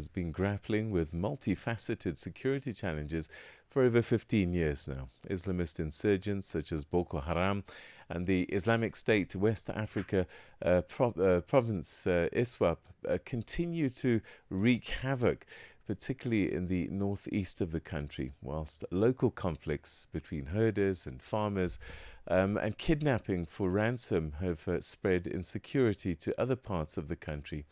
has been grappling with multifaceted security challenges for over 15 years now. Islamist insurgents such as Boko Haram and the Islamic State West Africa province ISWAP continue to wreak havoc, particularly in the northeast of the country, whilst local conflicts between herders and farmers and kidnapping for ransom have spread insecurity to other parts of the country.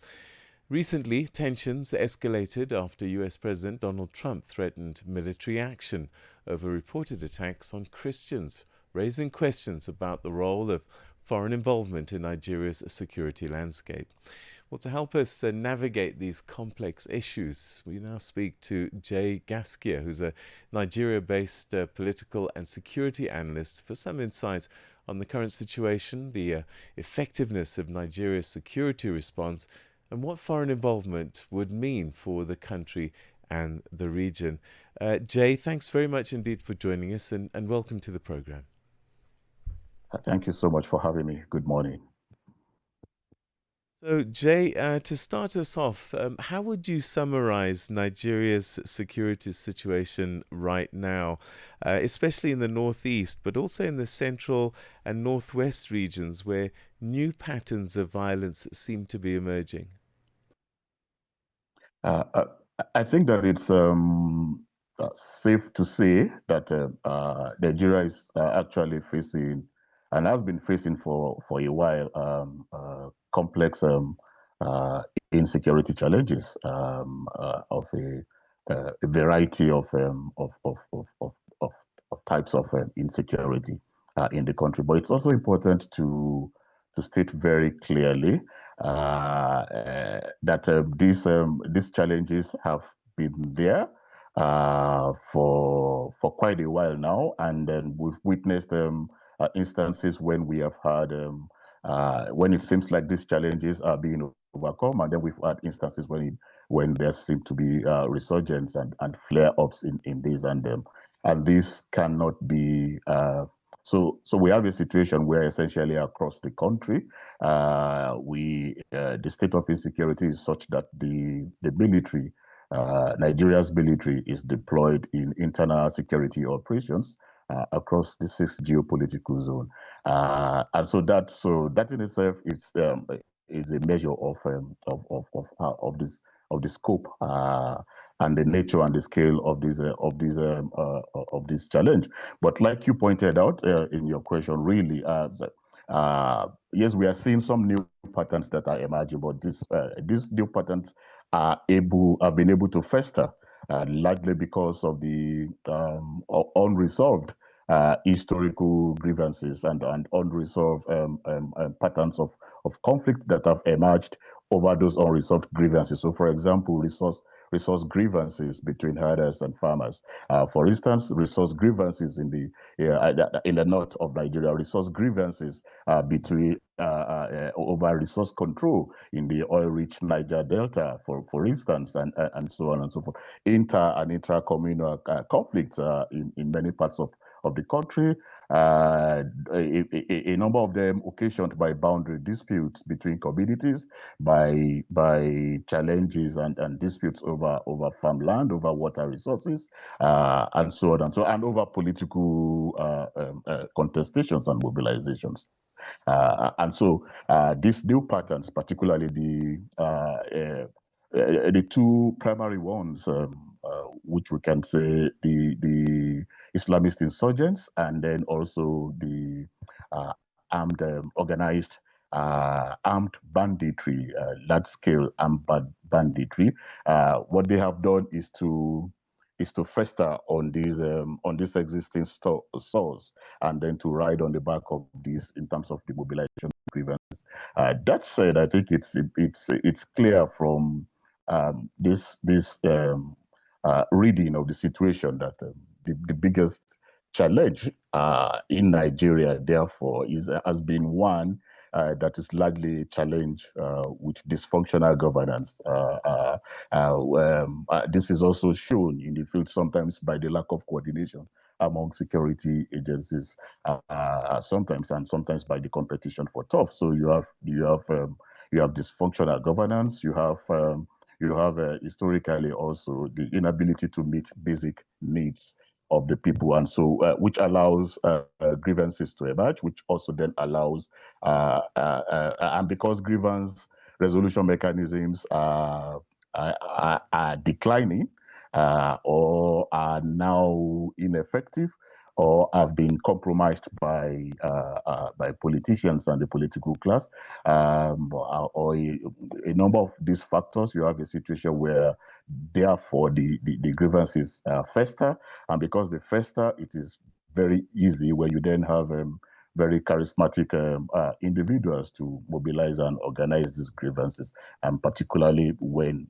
Recently, tensions escalated after US President Donald Trump threatened military action over reported attacks on Christians, raising questions about the role of foreign involvement in Nigeria's security landscape. Well, to help us navigate these complex issues, we now speak to Jaye Gaskia, who's a Nigeria-based political and security analyst, for some insights on the current situation, the effectiveness of Nigeria's security response, and what foreign involvement would mean for the country and the region. Jaye, thanks very much indeed for joining us, and welcome to the program. Thank you so much for having me. Good morning. So, Jaye, to start us off, how would you summarize Nigeria's security situation right now, especially in the northeast, but also in the central and northwest regions where new patterns of violence seem to be emerging? I think that it's safe to say that Nigeria is actually facing, and has been facing for a while, complex insecurity challenges of a variety of types of insecurity in the country. But it's also important to state very clearly that these challenges have been there for quite a while now, and then we've witnessed instances when we have had when it seems like these challenges are being overcome, and then we've had instances when there seem to be resurgence and flare-ups in this, and this cannot be. So we have a situation where essentially across the country, the state of insecurity is such that the military, Nigeria's military, is deployed in internal security operations across the 6 geopolitical zone, and so that in itself is a measure of the scope and the nature and the scale of this challenge. But like you pointed out in your question, really, yes, we are seeing some new patterns that are emerging, but these new patterns have been able to fester, largely because of the unresolved historical grievances and unresolved patterns of conflict that have emerged over those unresolved grievances. So, for example, resource grievances between herders and farmers. For instance, resource grievances in the north of Nigeria, resource grievances between over resource control in the oil-rich Niger Delta, for instance, and so on and so forth. Inter and intra-communal conflicts in many parts of the country, a number of them occasioned by boundary disputes between communities, by challenges and disputes over farmland, over water resources, and so on and over political contestations and mobilizations. And so these new patterns, particularly the two primary ones, which we can say the Islamist insurgents, and then also the armed organized armed banditry, large-scale armed banditry. What they have done is to fester on these existing source, and then to ride on the back of this in terms of the mobilization grievances. That said, I think it's clear from this reading of the situation that the biggest challenge in Nigeria, therefore, has been one that is largely a challenge with dysfunctional governance. This is also shown in the field sometimes by the lack of coordination among security agencies, sometimes by the competition for turf. So you have dysfunctional governance. You have you have historically also the inability to meet basic needs of the people, and so which allows grievances to emerge, which also then allows, and because grievance resolution mechanisms are declining or are now ineffective or have been compromised by politicians and the political class, or a number of these factors, you have a situation where therefore the grievances fester, and because they fester, it is very easy where you then have very charismatic individuals to mobilize and organize these grievances, and particularly when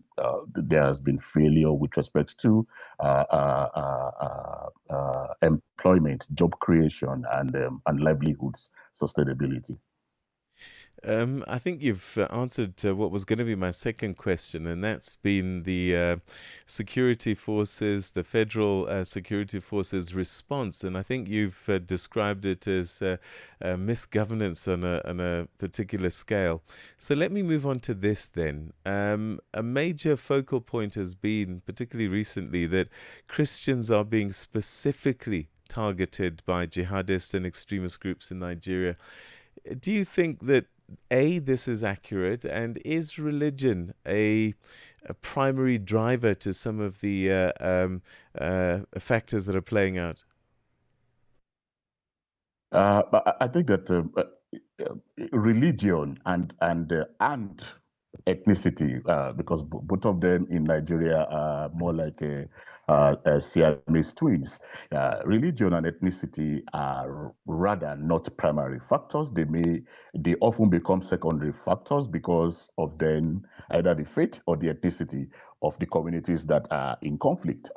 there has been failure with respect to employment, job creation, and livelihoods sustainability. I think you've answered what was going to be my second question, and that's been the security forces, the federal security forces response. And I think you've described it as misgovernance on a particular scale. So let me move on to this then. A major focal point has been, particularly recently, that Christians are being specifically targeted by jihadist and extremist groups in Nigeria. Do you think that this is accurate, and is religion a primary driver to some of the factors that are playing out? But I think that religion and ethnicity, because both of them in Nigeria are more like a Siamese twins. Religion and ethnicity are rather not primary factors. They often become secondary factors because of then either the faith or the ethnicity of the communities that are in conflict.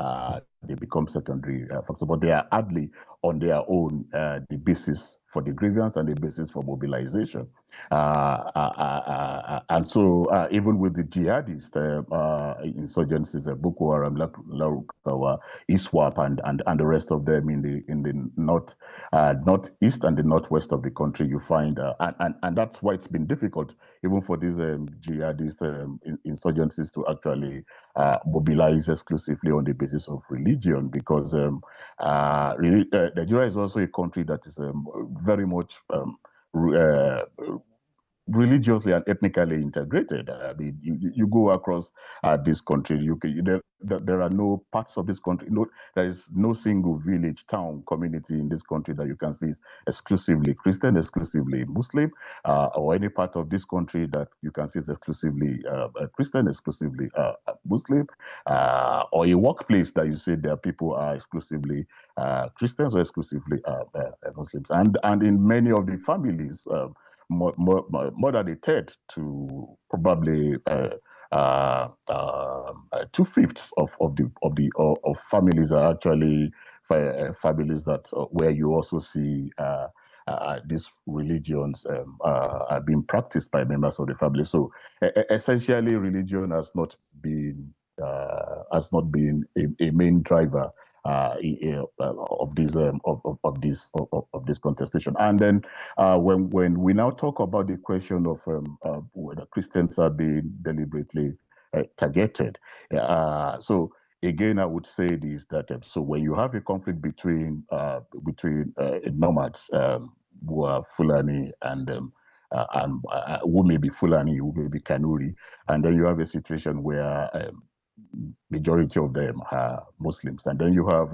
They become secondary factors, but they are hardly on their own the basis for the grievance and the basis for mobilization. And so even with the jihadist insurgencies, Boko Haram, ISWAP, and the rest of them in the northeast and the northwest of the country, you find, and that's why it's been difficult even for these jihadist insurgencies to actually mobilize exclusively on the basis of religion, because Nigeria is also a country that is very much religiously and ethnically integrated. I mean, you go across this country, there are no parts of this country, there is no single village, town, community in this country that you can see is exclusively Christian, exclusively Muslim, or any part of this country that you can see is exclusively Christian, exclusively Muslim, or a workplace that you say there people are exclusively Christians or exclusively Muslims. And in many of the families, more than a third to probably 2/5 of families are actually families that where you also see these religions are being practiced by members of the family. So essentially, religion has not been a main driver of this contestation. And then when we now talk about the question of whether Christians are being deliberately targeted, so again, I would say this, that so when you have a conflict between nomads who are Fulani and who may be Fulani, who may be Kanuri, and then you have a situation where majority of them are Muslims, and then you have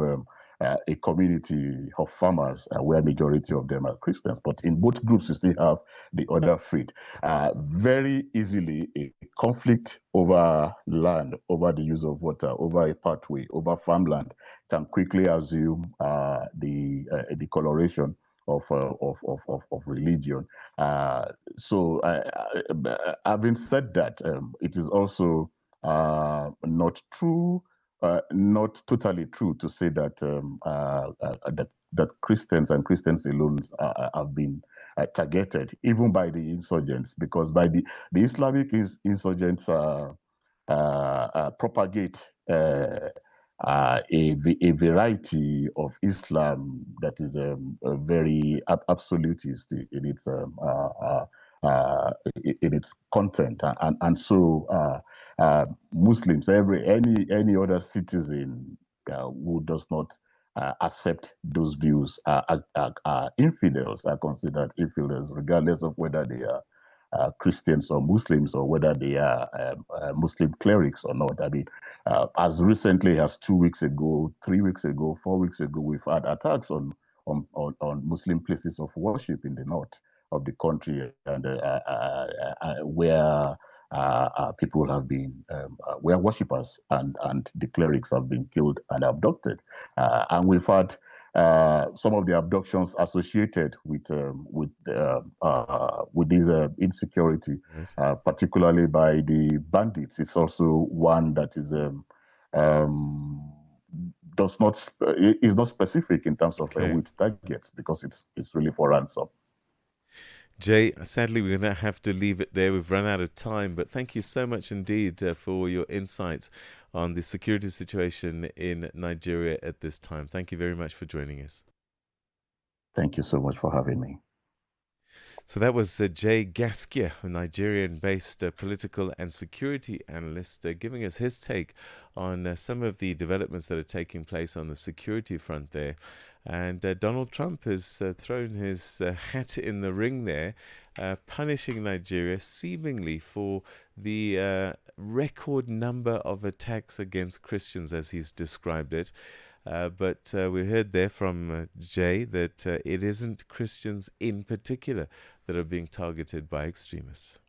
a community of farmers where majority of them are Christians. But in both groups, you still have the other faith. Very easily, a conflict over land, over the use of water, over a pathway, over farmland, can quickly assume the coloration of religion. So, having said that, it is also not true, not totally true to say that that Christians and Christians alone have been targeted, even by the insurgents, because by the Islamic insurgents propagate a variety of Islam that is very absolutist in its in its content, and so Muslims, any other citizen who does not accept those views are infidels, are considered infidels, regardless of whether they are Christians or Muslims, or whether they are Muslim clerics or not. I mean, as recently as 2 weeks ago, 3 weeks ago, 4 weeks ago, we've had attacks on Muslim places of worship in the north of the country, and where people have been, where worshippers and the clerics have been killed and abducted, and we've had some of the abductions associated with this insecurity, Right. particularly by the bandits. It's also one that is does not is not specific in terms of Okay. which targets, because it's really for ransom. Jay, sadly, we're going to have to leave it there. We've run out of time, but thank you so much indeed for your insights on the security situation in Nigeria at this time. Thank you very much for joining us. Thank you so much for having me. So that was Jaye Gaskia, a Nigerian-based political and security analyst, giving us his take on some of the developments that are taking place on the security front there. And Donald Trump has thrown his hat in the ring there, punishing Nigeria seemingly for the record number of attacks against Christians, as he's described it. But we heard there from Jay that it isn't Christians in particular that are being targeted by extremists.